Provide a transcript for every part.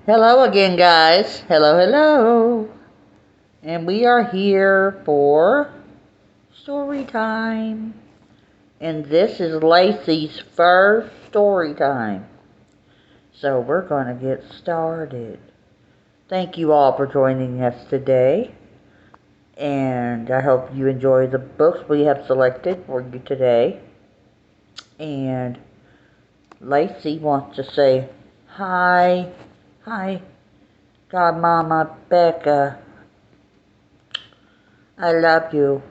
Hello again, guys. Hello, hello. And we are here for story time. And this is Lacy's first story time. So we're going to get started. Thank you all for joining us today. And I hope you enjoy the books we have selected for you today. And Lacy wants to say hi. Hi, Godmama Becca. I love you.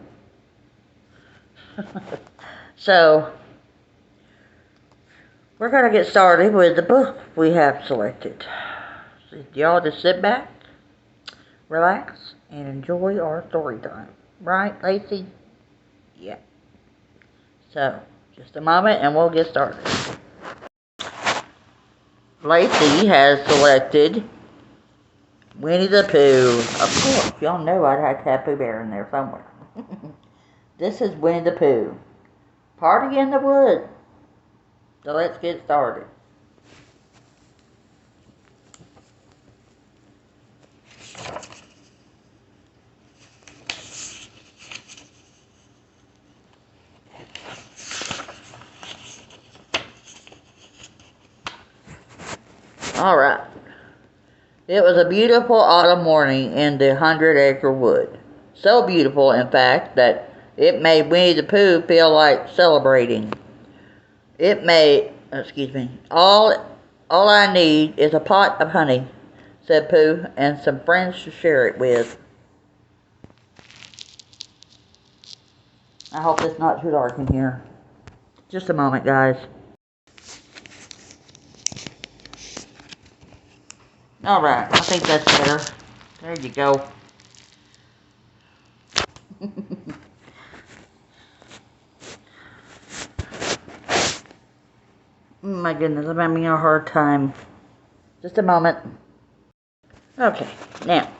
So, we're going to get started with the book we have selected. So y'all just sit back, relax, and enjoy our story time. Right, Lacy? Yeah. So, just a moment and we'll get started. Lacy has selected Winnie the Pooh. Of course, y'all know I'd have to have Pooh Bear in there somewhere. This is Winnie the Pooh. Party in the Woods. So let's get started. Alright. It was a beautiful autumn morning in the 100-acre wood. So beautiful, in fact, that it made Winnie the Pooh feel like celebrating. All I need is a pot of honey, said Pooh, and some friends to share it with. I hope it's not too dark in here. Just a moment, guys. Alright, I think that's better. There you go. My goodness, I'm having a hard time. Just a moment. Okay, now,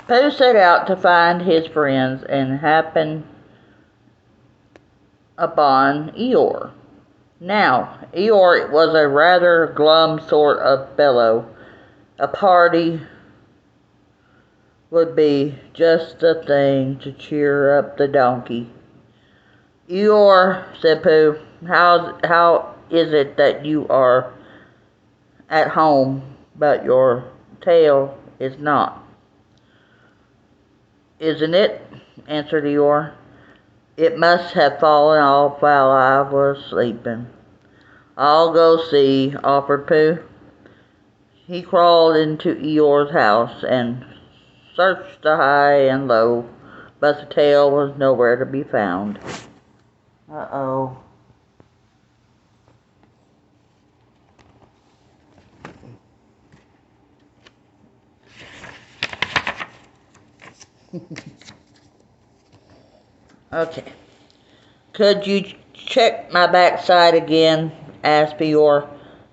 Pooh set out to find his friends and happened upon Eeyore. Now, Eeyore was a rather glum sort of fellow. A party would be just the thing to cheer up the donkey. Eeyore, said Pooh, how is it that you are at home, but your tail is not? Isn't it? Answered Eeyore. It must have fallen off while I was sleeping. I'll go see, offered Pooh. He crawled into Eeyore's house and searched the high and low, but the tail was nowhere to be found. Uh-oh. Okay. Could you check my backside again? Asked Eeyore.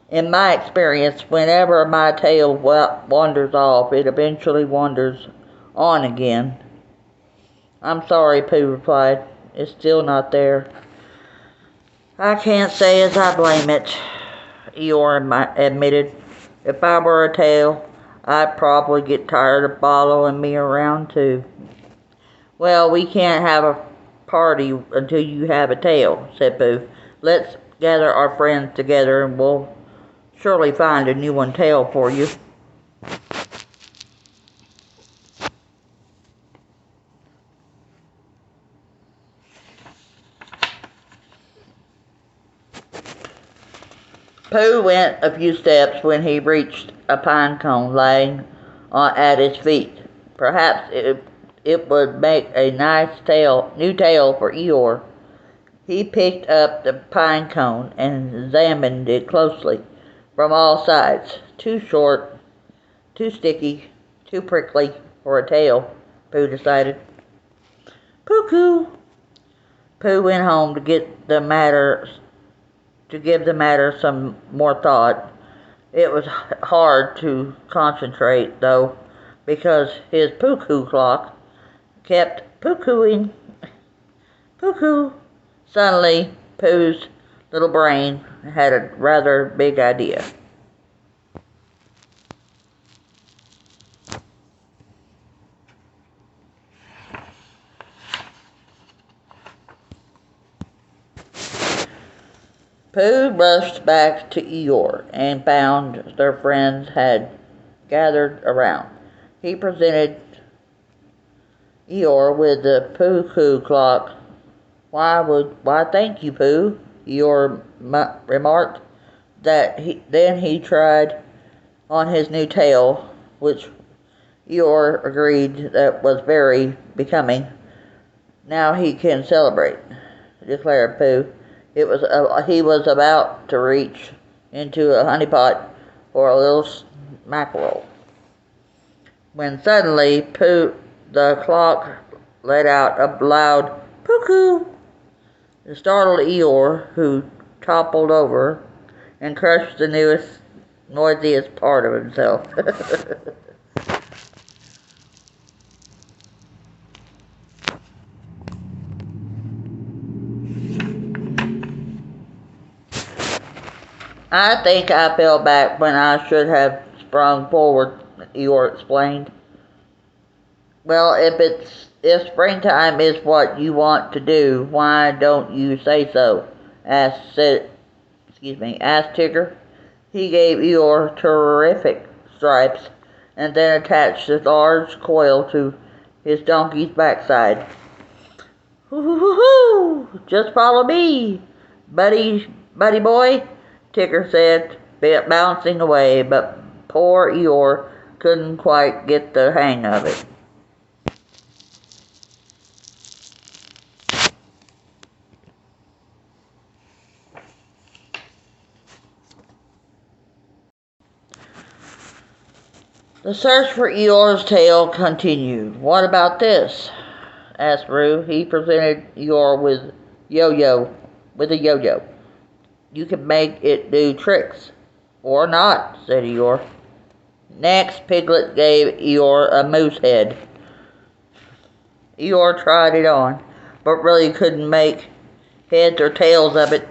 In my experience, whenever my tail wanders off, it eventually wanders on again. I'm sorry, Pooh replied. It's still not there. I can't say as I blame it, Eeyore admitted. If I were a tail, I'd probably get tired of following me around too. Well, we can't have a party until you have a tail, said Pooh. Let's gather our friends together and we'll surely find a new tail for you. Pooh went a few steps when he reached a pine cone lying at his feet. Perhaps it would make a nice new tail for Eeyore. He picked up the pine cone and examined it closely from all sides. Too short, too sticky, too prickly for a tail, Pooh decided. Cuckoo! Pooh went home to give the matter some more thought. It was hard to concentrate, though, because his cuckoo clock kept cuckooing. Cuckoo! Suddenly, Pooh's little brain had a rather big idea. Pooh rushed back to Eeyore and found their friends had gathered around. He presented Eeyore with the Pooh clock. Why thank you, Pooh, Eeyore remarked. Then he tried on his new tail, which Eeyore agreed that was very becoming. Now he can celebrate, declared Pooh. He was about to reach into a honey pot for a little mackerel, when suddenly the clock let out a loud cuckoo. It startled Eeyore, who toppled over and crushed the noisiest part of himself. I think I fell back when I should have sprung forward, Eeyore explained. Well, if springtime is what you want to do, why don't you say so? asked Tigger. He gave Eeyore terrific stripes and then attached a large coil to his donkey's backside. Hoo-hoo-hoo-hoo! Just follow me, buddy boy, Tigger said, bouncing away, but poor Eeyore couldn't quite get the hang of it. The search for Eeyore's tail continued. What about this? asked Roo. He presented Eeyore with a yo-yo. You can make it do tricks. Or not, said Eeyore. Next, Piglet gave Eeyore a moose head. Eeyore tried it on, but really couldn't make heads or tails of it.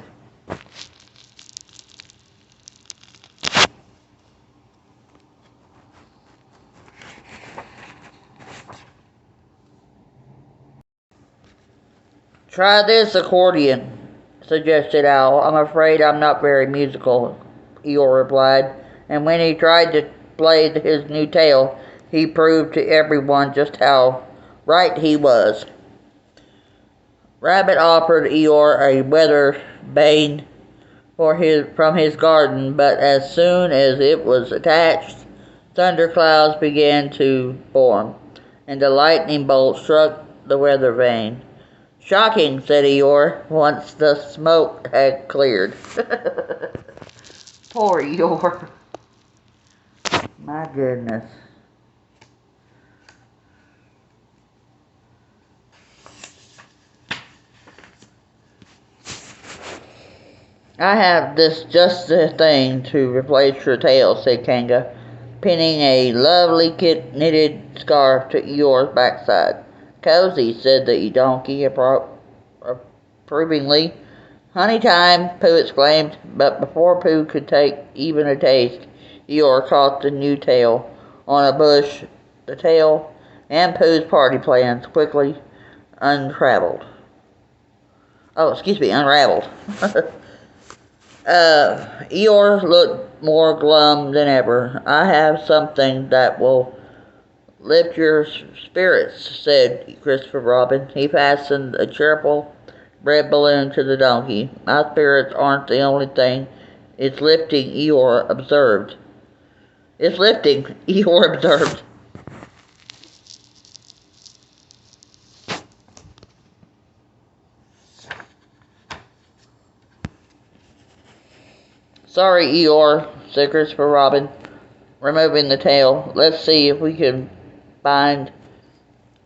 Try this accordion, suggested Owl. I'm afraid I'm not very musical, Eeyore replied, and when he tried to play his new tail, he proved to everyone just how right he was. Rabbit offered Eeyore a weather vane from his garden, but as soon as it was attached, thunderclouds began to form, and the lightning bolt struck the weather vane. Shocking, said Eeyore, once the smoke had cleared. Poor Eeyore. My goodness. I have just the thing to replace your tail, said Kanga, pinning a lovely knitted scarf to Eeyore's backside. Cozy, said the donkey approvingly. Honey time, Pooh exclaimed, but before Pooh could take even a taste, Eeyore caught the new tail on a bush. The tail and Pooh's party plans quickly unraveled. Eeyore looked more glum than ever. I have something that will lift your spirits, said Christopher Robin. He fastened a cheerful red balloon to the donkey. My spirits aren't the only thing it's lifting, Eeyore observed. Sorry, Eeyore, said Christopher Robin, removing the tail. Let's see if we can find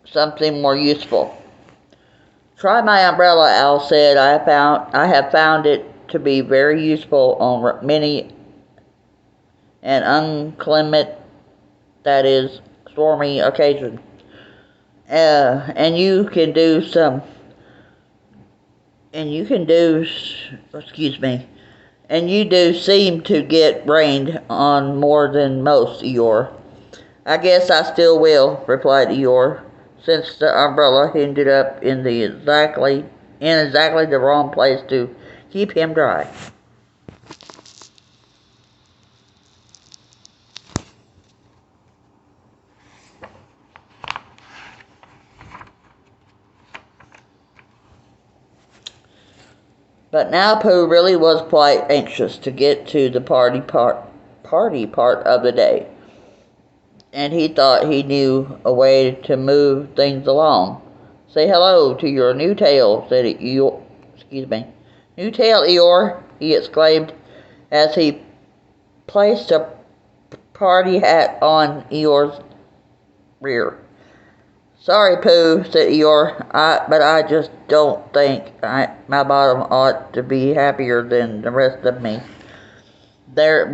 something more useful. Try my umbrella, Owl said. I have found it to be very useful on many an inclement, that is, stormy occasion. And you do seem to get rained on more than most, Eeyore. I guess I still will, replied Eeyore, since the umbrella ended up in exactly the wrong place to keep him dry. But now Pooh really was quite anxious to get to the party part of the day, and he thought he knew a way to move things along. "Say hello to your new tail," said Eeyore. Excuse me. "New tail, Eeyore," he exclaimed as he placed a party hat on Eeyore's rear. "Sorry, Pooh," said Eeyore, but I just don't think my bottom ought to be happier than the rest of me. There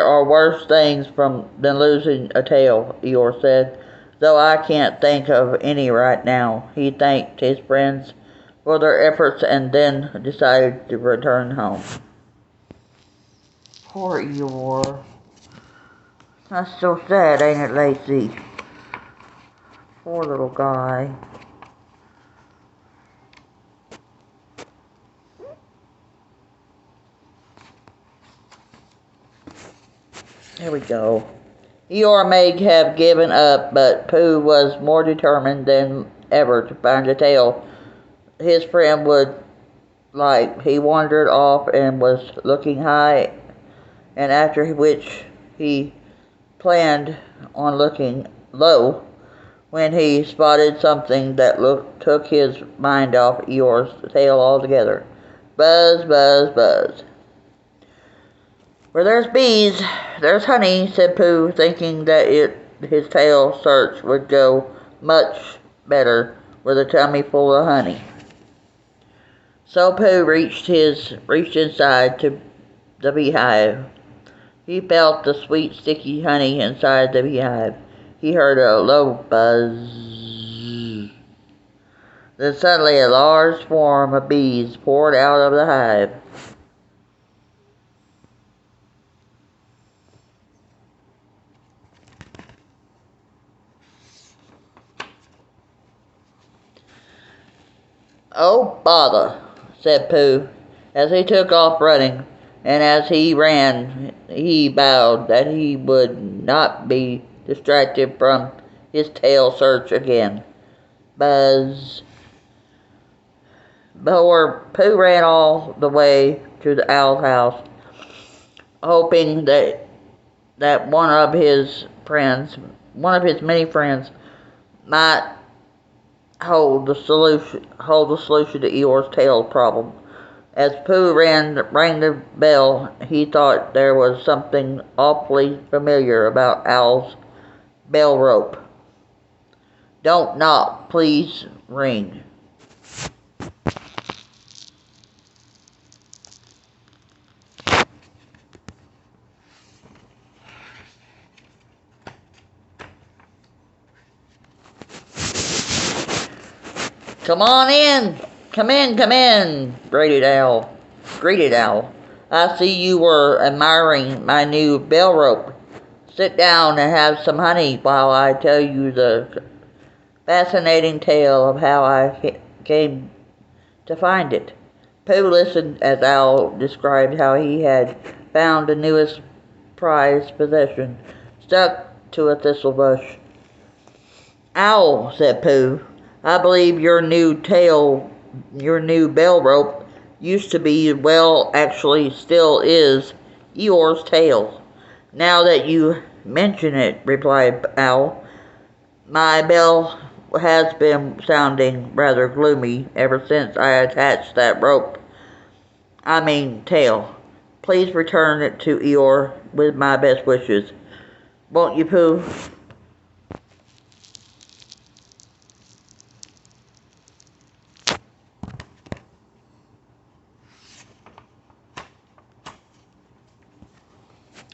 are worse things than losing a tail," Eeyore said, "though I can't think of any right now." He thanked his friends for their efforts and then decided to return home. Poor Eeyore. That's so sad, ain't it, Lacy? Poor little guy. There we go. Eeyore may have given up, but Pooh was more determined than ever to find a tail his friend would like. He wandered off and was looking high, and after which he planned on looking low when he spotted something that took his mind off Eeyore's tail altogether. Buzz, buzz, buzz. "Where there's bees, there's honey," said Pooh, thinking that his tail search would go much better with a tummy full of honey. So Pooh reached inside to the beehive. He felt the sweet, sticky honey inside the beehive. He heard a low buzz. Then suddenly a large swarm of bees poured out of the hive. "Oh, bother," said Pooh, as he took off running, and as he ran he vowed that he would not be distracted from his tail search again. Buzz. Pooh ran all the way to the owl's house, hoping that one of his many friends, might hold the solution to Eeyore's tail problem. As Pooh rang the bell, he thought there was something awfully familiar about Owl's bell rope. "Don't knock, please ring." "Come on in! Come in, come in!" greeted Owl. "I see you were admiring my new bell rope. Sit down and have some honey while I tell you the fascinating tale of how I came to find it." Pooh listened as Owl described how he had found the newest prized possession stuck to a thistle bush. "Owl," said Pooh, "I believe your new bell rope used to be, well, actually still is, Eeyore's tail." "Now that you mention it," replied Owl, "my bell has been sounding rather gloomy ever since I attached that tail. Please return it to Eeyore with my best wishes. Won't you, Pooh?"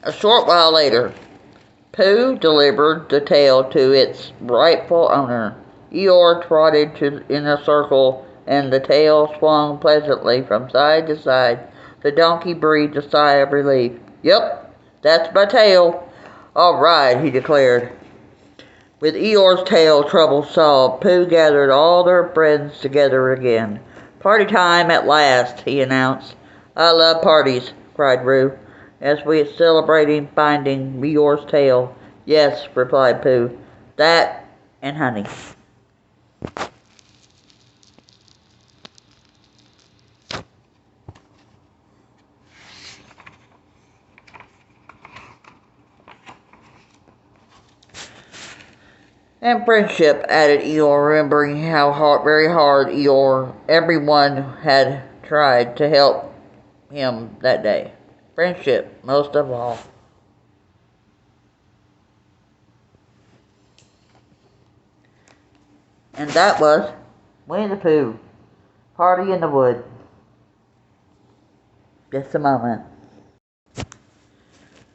A short while later, Pooh delivered the tail to its rightful owner. Eeyore trotted in a circle, and the tail swung pleasantly from side to side. The donkey breathed a sigh of relief. "Yep, that's my tail. All right," he declared. With Eeyore's tail trouble solved, Pooh gathered all their friends together again. "Party time at last," he announced. "I love parties," cried Roo, "as we celebrating finding Eeyore's tail." "Yes," replied Pooh, "that and honey." And friendship, added Eeyore, remembering how very hard everyone had tried to help him that day. Friendship, most of all. And that was Winnie the Pooh, Party in the Wood. Just a moment.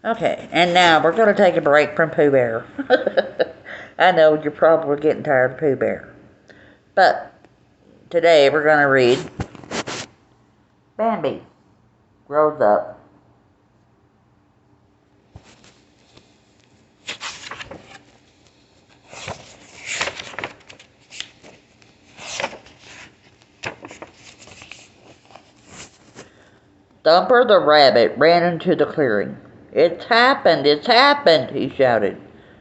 Okay, and now we're going to take a break from Pooh Bear. I know you're probably getting tired of Pooh Bear. But today we're going to read Bambi Grows Up. Thumper the rabbit ran into the clearing. It's happened, he shouted.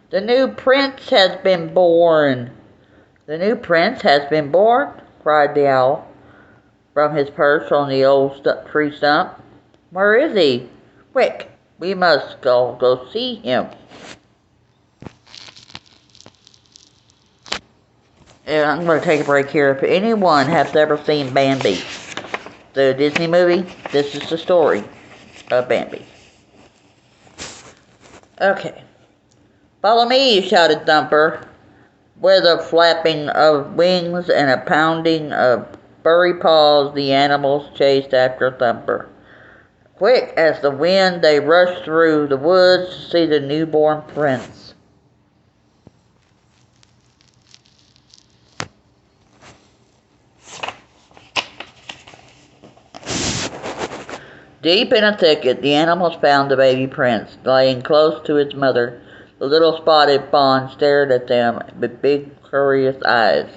The new prince has been born. The new prince has been born, cried the owl from his perch on the old tree stump. Where is he? Quick, we must go see him. And I'm going to take a break here. If anyone has ever seen Bambi, the Disney movie, this is the story of Bambi. Okay. Follow me, shouted Thumper. With a flapping of wings and a pounding of furry paws, the animals chased after Thumper. Quick as the wind, they rushed through the woods to see the newborn prince. Deep in a thicket, the animals found the baby prince, laying close to his mother. The little spotted fawn stared at them with big, curious eyes.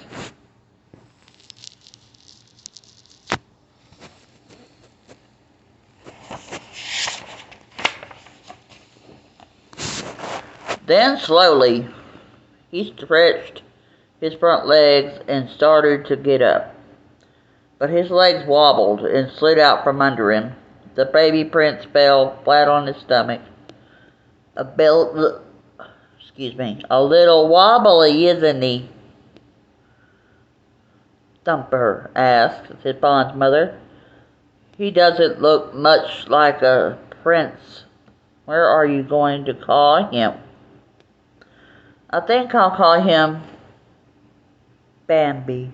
Then slowly, he stretched his front legs and started to get up. But his legs wobbled and slid out from under him. The baby prince fell flat on his stomach. A little wobbly, isn't he? Thumper asked his fawn's mother. He doesn't look much like a prince. Where are you going to call him? I think I'll call him Bambi,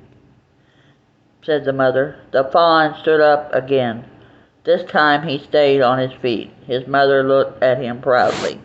said the mother. The fawn stood up again. This time he stayed on his feet. His mother looked at him proudly.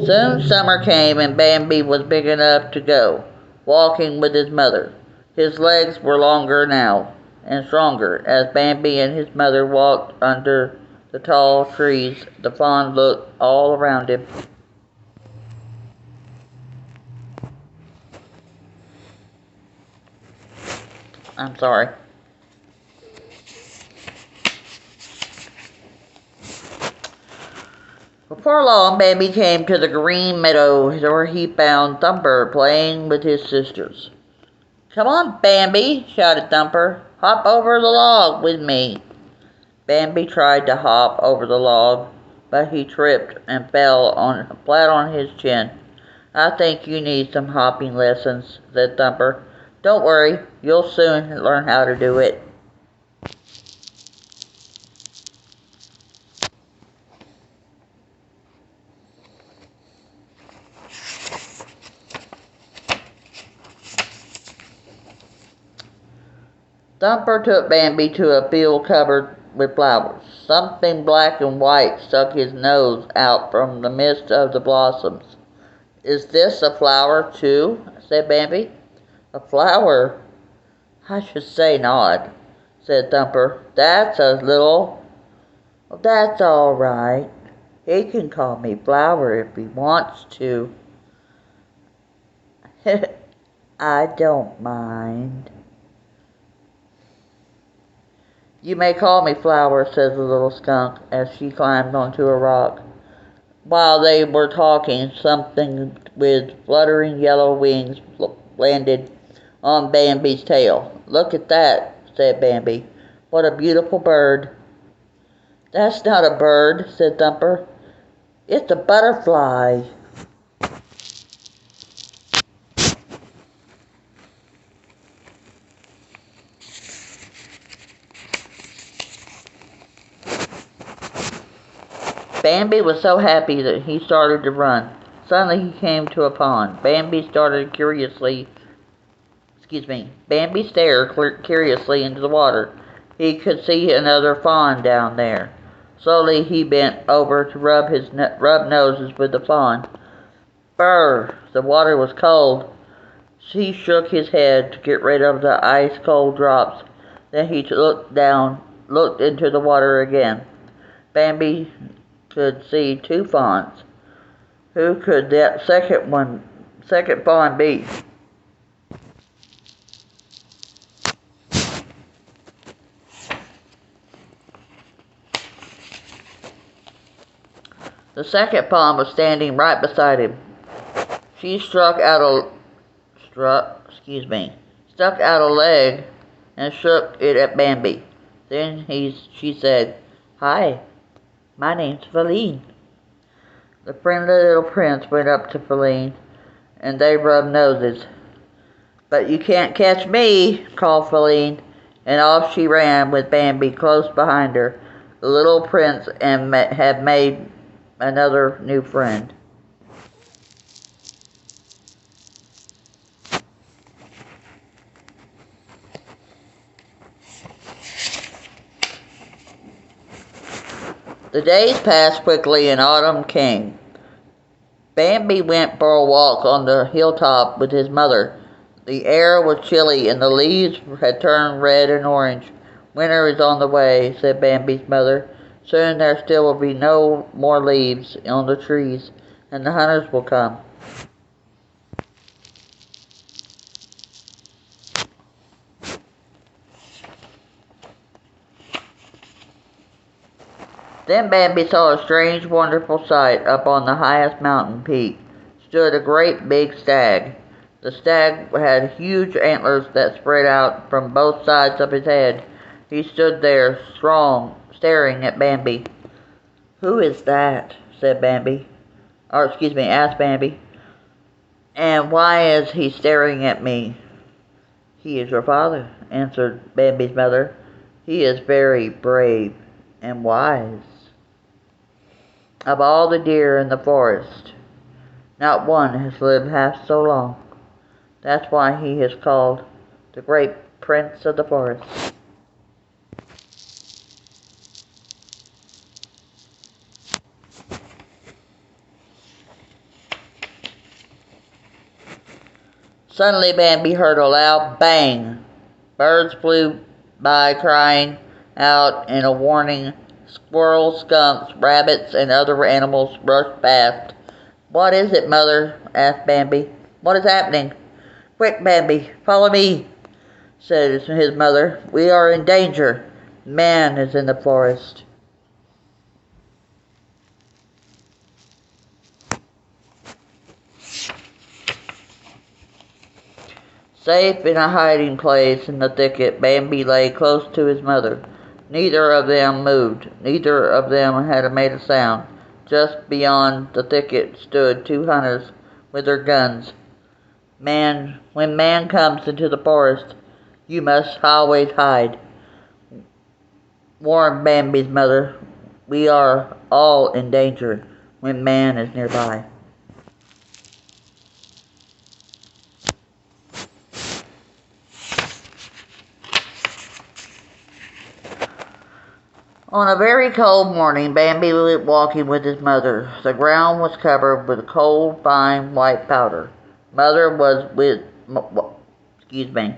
Soon summer came and Bambi was big enough to go, walking with his mother. His legs were longer now and stronger. As Bambi and his mother walked under the tall trees, the fawn looked all around him. I'm sorry. Before long, Bambi came to the green meadow where he found Thumper playing with his sisters. Come on, Bambi, shouted Thumper. Hop over the log with me. Bambi tried to hop over the log, but he tripped and fell flat on his chin. I think you need some hopping lessons, said Thumper. Don't worry, you'll soon learn how to do it. Thumper took Bambi to a field covered with flowers. Something black and white stuck his nose out from the midst of the blossoms. Is this a flower, too? Said Bambi. A flower? I should say not, said Thumper. That's all right. He can call me Flower if he wants to. I don't mind. You may call me Flower, said the little skunk as she climbed onto a rock. While they were talking, something with fluttering yellow wings landed on Bambi's tail. Look at that, said Bambi. What a beautiful bird. That's not a bird, said Thumper. It's a butterfly. Bambi was so happy that he started to run. Suddenly he came to a pond. Bambi stared curiously into the water. He could see another fawn down there. Slowly he bent over to rub noses with the fawn. Brr! The water was cold. He shook his head to get rid of the ice-cold drops. Then he looked into the water again. Bambi could see two fawns. Who could that second fawn be? The second fawn was standing right beside him. She stuck out a leg and shook it at Bambi. Then she said, "Hi, my name's Feline." The friendly little prince went up to Feline, and they rubbed noses. "But you can't catch me," called Feline, and off she ran with Bambi close behind her. The little prince had made another new friend. The days passed quickly and autumn came. Bambi went for a walk on the hilltop with his mother. The air was chilly and the leaves had turned red and orange. "Winter is on the way," said Bambi's mother. "Soon there still will be no more leaves on the trees, and the hunters will come." Then Bambi saw a strange, wonderful sight. Up on the highest mountain peak stood a great big stag. The stag had huge antlers that spread out from both sides of his head. He stood there, strong, staring at Bambi. "Who is that?" asked Bambi. "And why is he staring at me?" "He is your father," answered Bambi's mother. "He is very brave and wise. Of all the deer in the forest, not one has lived half so long. That's why he is called the great prince of the forest." Suddenly Bambi heard a loud bang. Birds flew by crying out in a warning. Squirrels, skunks, rabbits, and other animals rushed past. "What is it, mother?" asked Bambi. "What is happening?" "Quick, Bambi, follow me," said his mother. "We are in danger. Man is in the forest." Safe in a hiding place in the thicket, Bambi lay close to his mother. Neither of them moved. Neither of them had made a sound. Just beyond the thicket stood two hunters with their guns. When man comes into the forest, you must always hide," warned Bambi's mother. "We are all in danger when man is nearby." On a very cold morning, Bambi was walking with his mother. The ground was covered with cold, fine white powder. Mother was with, excuse me.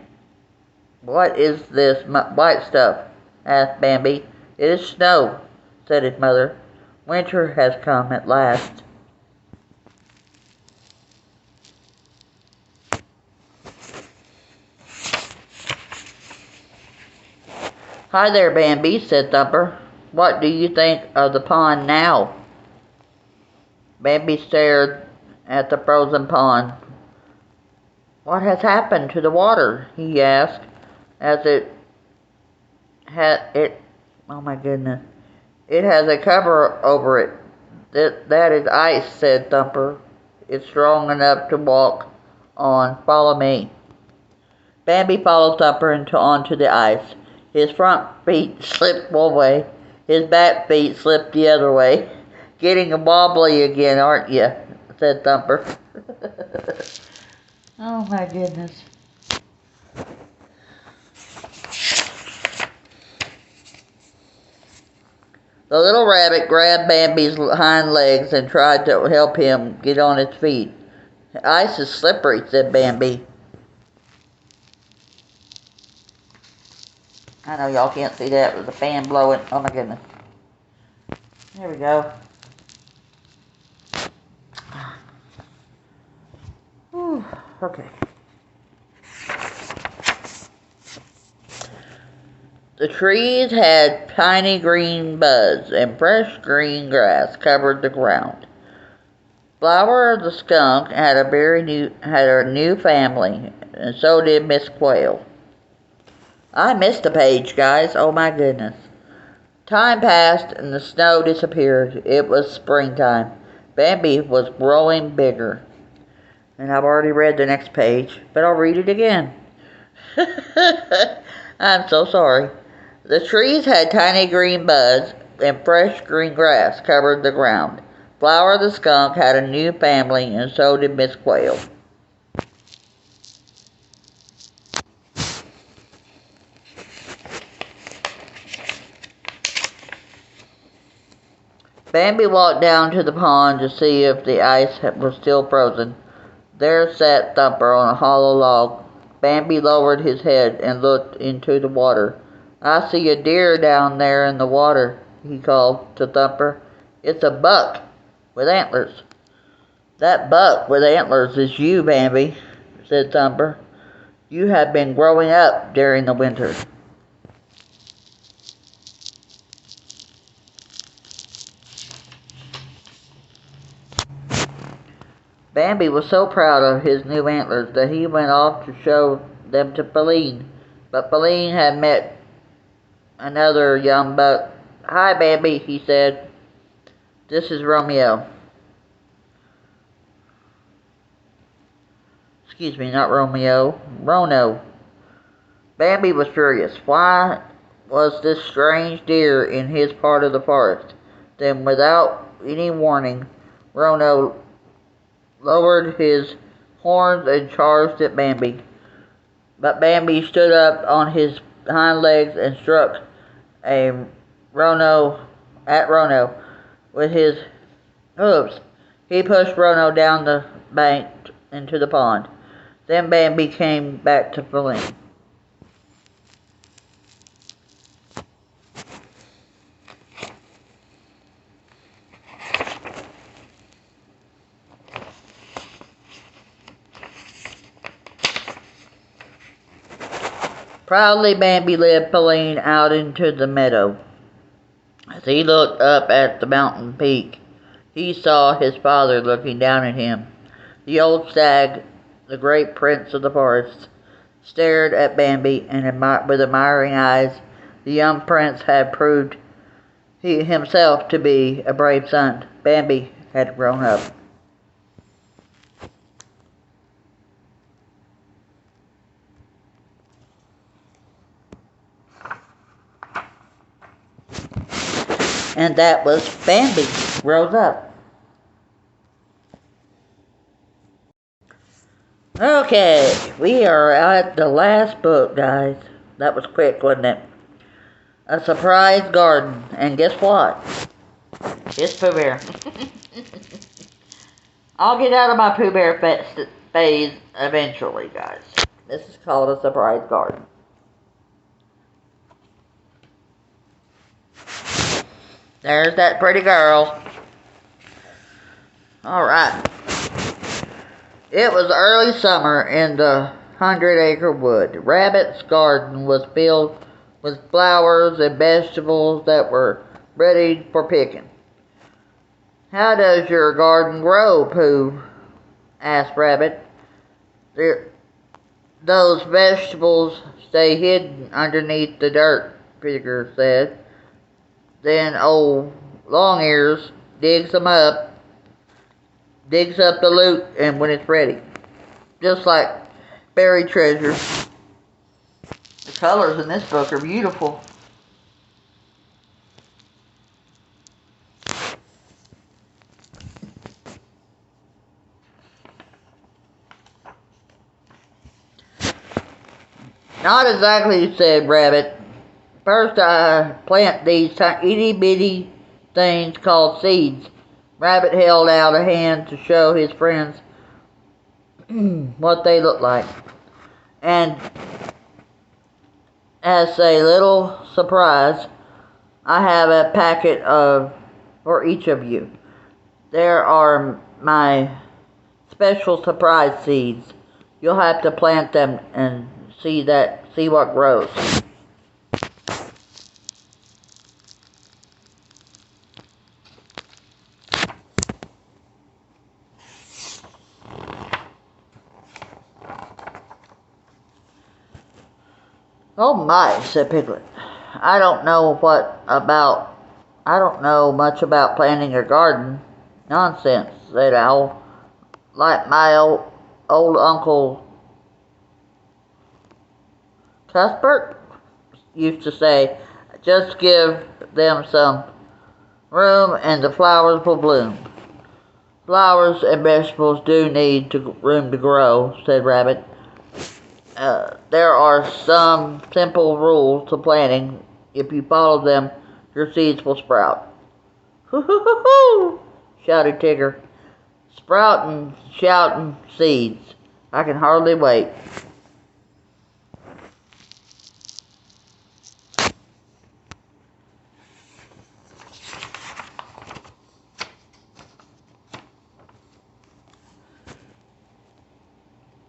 "What is this white stuff?" asked Bambi. "It is snow," said his mother. "Winter has come at last." "Hi there, Bambi," said Thumper. "What do you think of the pond now?" Bambi stared at the frozen pond. "What has happened to the water?" he asked, as it it, oh my goodness, it has a cover over it. That is ice, said Thumper. It's strong enough to walk on. Follow me. Bambi followed Thumper onto the ice. His front feet slipped one way. His back feet slipped the other way. Getting wobbly again, aren't you? Said Thumper. Oh my goodness. The little rabbit grabbed Bambi's hind legs and tried to help him get on his feet. Ice is slippery, said Bambi. I know y'all can't see that with the fan blowing. Oh my goodness. There we go. Whew, okay. The trees had tiny green buds, and fresh green grass covered the ground. Flower the skunk had a new family, and so did Miss Quail. I missed a page, guys. Oh my goodness. Time passed and the snow disappeared. It was springtime. Bambi was growing bigger. And I've already read the next page, but I'll read it again. I'm so sorry. The trees had tiny green buds, and fresh green grass covered the ground. Flower the skunk had a new family, and so did Miss Quail. Bambi walked down to the pond to see if the ice was still frozen. There sat Thumper on a hollow log. Bambi lowered his head and looked into the water. I see a deer down there in the water, he called to Thumper. It's a buck with antlers. That buck with antlers is you, Bambi, said Thumper. You have been growing up during the winter. Bambi was so proud of his new antlers that he went off to show them to Feline. But Feline had met another young buck. Hi, Bambi, he said. This is Romeo. Excuse me, not Romeo. Rono. Bambi was furious. Why was this strange deer in his part of the forest? Then, without any warning, Rono lowered his horns and charged at Bambi. But Bambi stood up on his hind legs and struck at Rono with his hooves. He pushed Rono down the bank into the pond. Then Bambi came back to Feline. Proudly Bambi led Feline out into the meadow. As he looked up at the mountain peak, he saw his father looking down at him. The old stag, the great prince of the forest, stared at Bambi and with admiring eyes. The young prince had proved himself to be a brave son. Bambi had grown up. And that was Bambi Grows Up. Okay, we are at the last book, guys. That was quick, wasn't it? A Surprise Garden. And guess what? It's Pooh Bear. I'll get out of my Pooh Bear phase eventually, guys. This is called A Surprise Garden. There's that pretty girl. Alright. It was early summer in the 100-acre wood. Rabbit's garden was filled with flowers and vegetables that were ready for picking. How does your garden grow, Pooh? Asked Rabbit. Those vegetables stay hidden underneath the dirt, Tigger said. Then old Longears digs them up, digs up the loot, and when it's ready. Just like buried treasure. The colors in this book are beautiful. Not exactly, said Rabbit. First I plant these itty bitty things called seeds. Rabbit held out a hand to show his friends what they look like. And as a little surprise, I have a packet for each of you. There are my special surprise seeds. You'll have to plant them and see what grows. Oh my, said Piglet. I don't know much about planting a garden. Nonsense, said Owl. Like my old Uncle Cuthbert used to say, just give them some room and the flowers will bloom. Flowers and vegetables do need room to grow, said Rabbit. There are some simple rules to planting. If you follow them, your seeds will sprout. Hoo-hoo-hoo-hoo! Shouted Tigger. Sprouting, shouting seeds. I can hardly wait.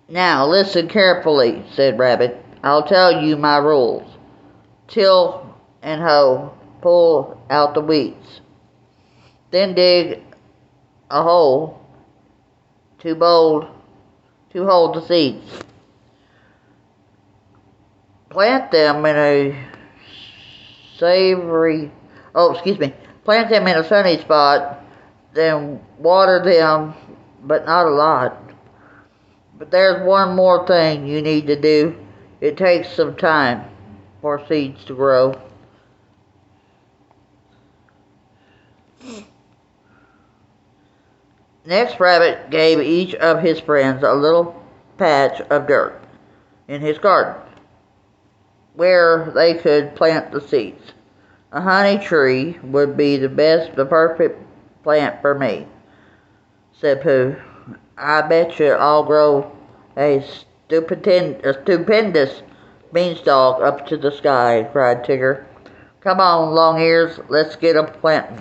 Now listen carefully, said Rabbit. I'll tell you my rules. Till and hoe, pull out the weeds. Then dig a hole to hold the seeds. Plant them in a Plant them in a sunny spot, then water them, but not a lot. But there's one more thing you need to do. It takes some time for seeds to grow. Next, Rabbit gave each of his friends a little patch of dirt in his garden where they could plant the seeds. A honey tree would be the perfect plant for me, said Pooh. I bet you I'll grow a stupendous beanstalk up to the sky, cried Tigger. Come on, Long Ears, let's get a planting.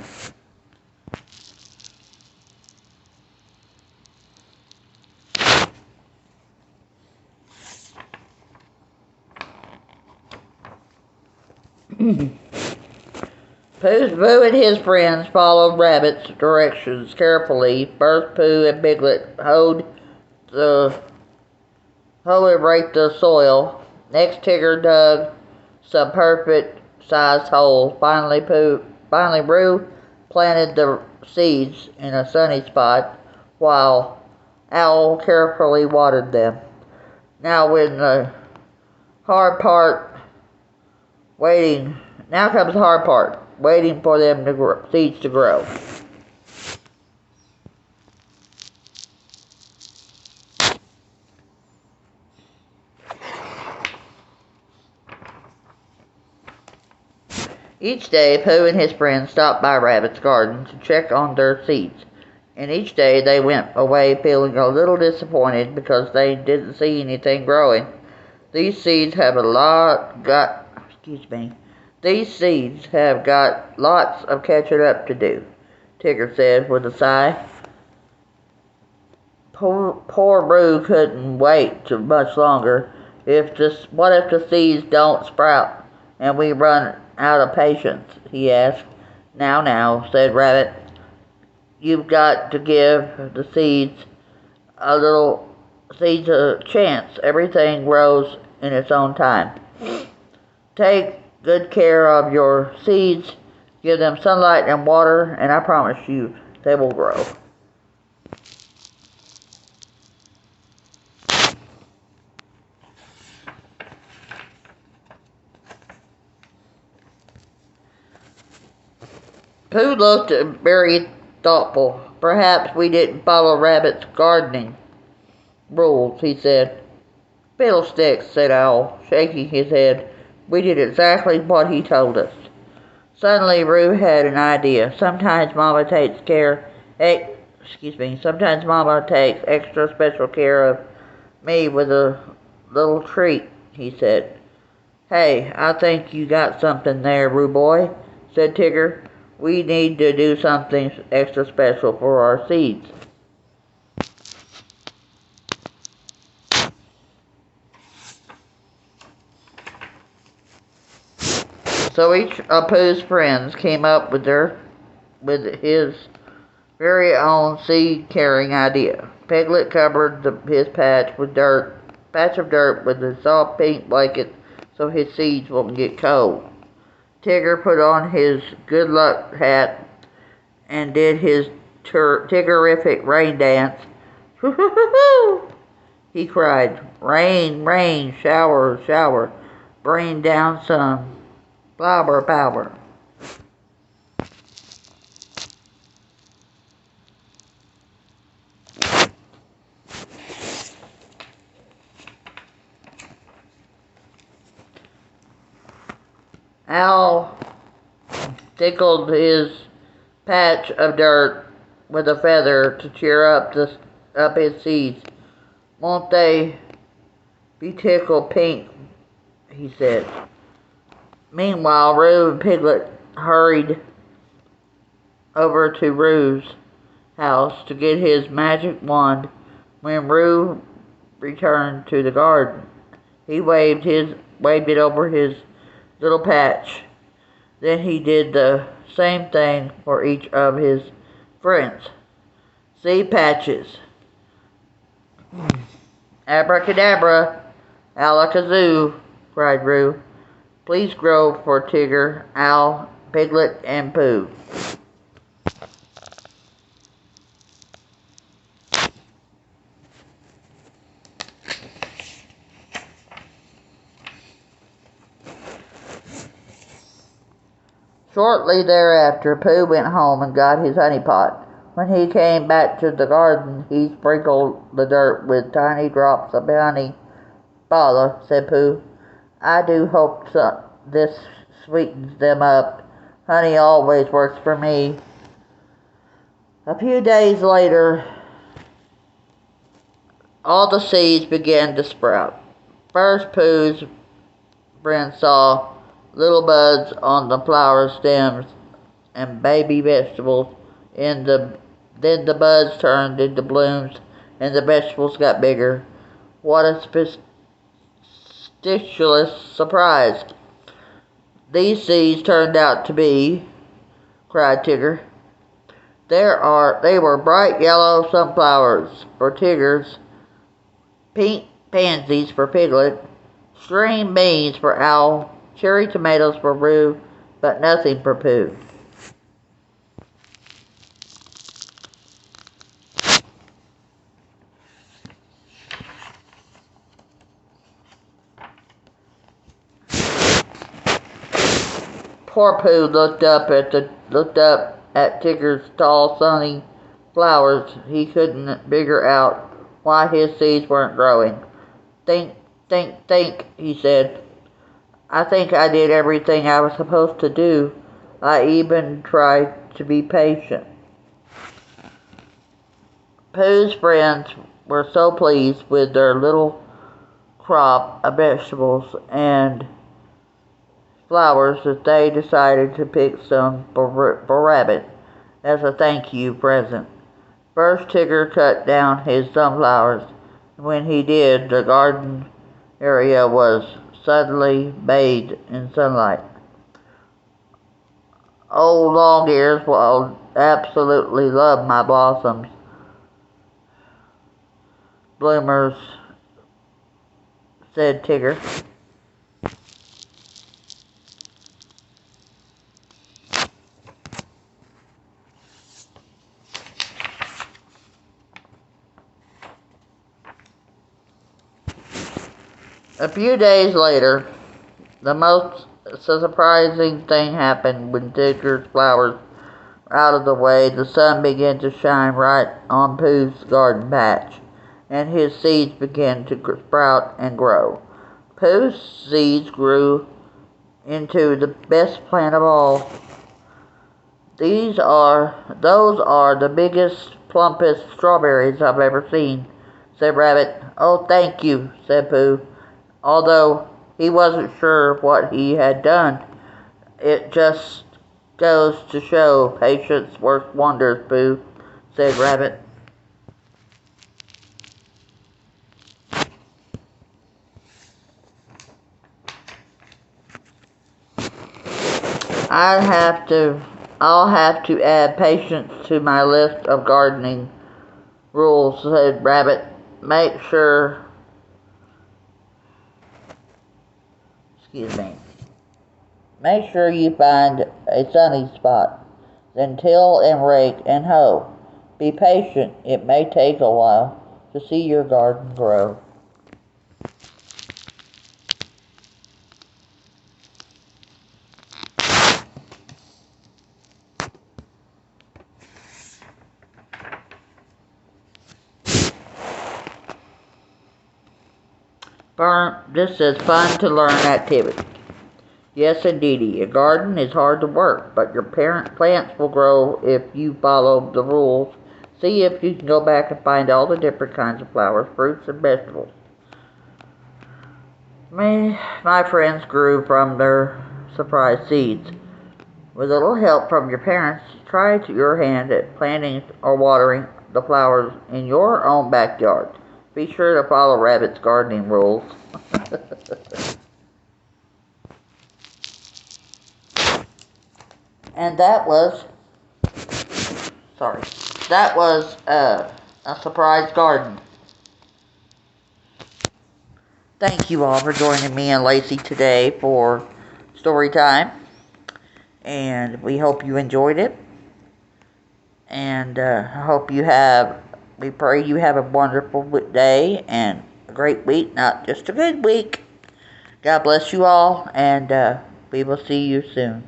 Pooh and his friends followed Rabbit's directions carefully. First, Pooh and Piglet hoed and raked the soil. Next, Tigger dug some perfect-sized holes. Finally, Roo planted the seeds in a sunny spot, while Owl carefully watered them. Now, when the hard part Now comes the hard part, waiting for seeds to grow. Each day, Pooh and his friends stopped by Rabbit's garden to check on their seeds, and each day they went away feeling a little disappointed because they didn't see anything growing. These seeds have got lots of catching up to do, Tigger said with a sigh. Poor Roo couldn't wait too much longer. What if the seeds don't sprout and we run out of patience? He asked. Now, said Rabbit. You've got to give the seeds a chance. Everything grows in its own time. Take good care of your seeds, give them sunlight and water, and I promise you they will grow. Pooh looked very thoughtful. Perhaps we didn't follow Rabbit's gardening rules, he said. Fiddlesticks, said Owl, shaking his head. We did exactly what he told us. Suddenly Roo had an idea. Sometimes Mama takes extra special care of me with a little treat, he said. Hey, I think you got something there, Roo boy, said Tigger. We need to do something extra special for our seeds. So each of Pooh's friends came up with his very own seed-carrying idea. Piglet covered his patch of dirt with a soft pink blanket so his seeds wouldn't get cold. Tigger put on his good luck hat and did his Tiggerific rain dance. Hoo-hoo-hoo-hoo! He cried, rain, rain, shower, shower, bring down some flower power. Owl tickled his patch of dirt with a feather to cheer up his seeds. Won't they be tickled pink? He said. Meanwhile, Roo and Piglet hurried over to Roo's house to get his magic wand. When Roo returned to the garden, he waved it over his little patch. Then he did the same thing for each of his friends. Seed patches. Abracadabra, alakazoo, cried Roo. Please grow for Tigger, Owl, Piglet, and Pooh. Shortly thereafter, Pooh went home and got his honey pot. When he came back to the garden, he sprinkled the dirt with tiny drops of honey. Father, said Pooh, I do hope this sweetens them up. Honey always works for me. A few days later, all the seeds began to sprout. First, Pooh's friend saw little buds on the flower stems and baby vegetables. Then the buds turned into blooms and the vegetables got bigger. What a fastidious surprise these seeds turned out to be, cried Tigger. They were bright yellow sunflowers for Tiggers, pink pansies for Piglet, string beans for Owl, cherry tomatoes for Roo, but nothing for Pooh. Poor Pooh looked up at Tigger's tall, sunny flowers. He couldn't figure out why his seeds weren't growing. Think, think, he said. I think I did everything I was supposed to do. I even tried to be patient. Pooh's friends were so pleased with their little crop of vegetables and flowers that they decided to pick some for Rabbit as a thank you present. First, Tigger cut down his sunflowers. When he did, the garden area was suddenly bathed in sunlight. Old Long-Ears will absolutely love my blossoms. Bloomers, said Tigger. A few days later, the most surprising thing happened when Tigger's flowers were out of the way. The sun began to shine right on Pooh's garden patch, and his seeds began to sprout and grow. Pooh's seeds grew into the best plant of all. Those are the biggest, plumpest strawberries I've ever seen, said Rabbit. Oh, thank you, said Pooh, although he wasn't sure what he had done. It just goes to show patience works wonders, Pooh, said Rabbit. I'll have to I'll have to add patience to my list of gardening rules, said Rabbit. Make sure excuse me. Make sure you find a sunny spot. Then till and rake and hoe. Be patient. It may take a while to see your garden grow. This is fun to learn activity. Yes, indeedy. A garden is hard to work, but your parent plants will grow if you follow the rules. See if you can go back and find all the different kinds of flowers, fruits, and vegetables. My friends grew from their surprise seeds. With a little help from your parents, try your hand at planting or watering the flowers in your own backyard. Be sure to follow Rabbit's gardening rules. And that was a surprise garden. Thank you all for joining me and Lacey today for story time. And we hope you enjoyed it. And we pray you have a wonderful day and a great week, not just a good week. God bless you all, and we will see you soon.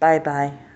Bye-bye.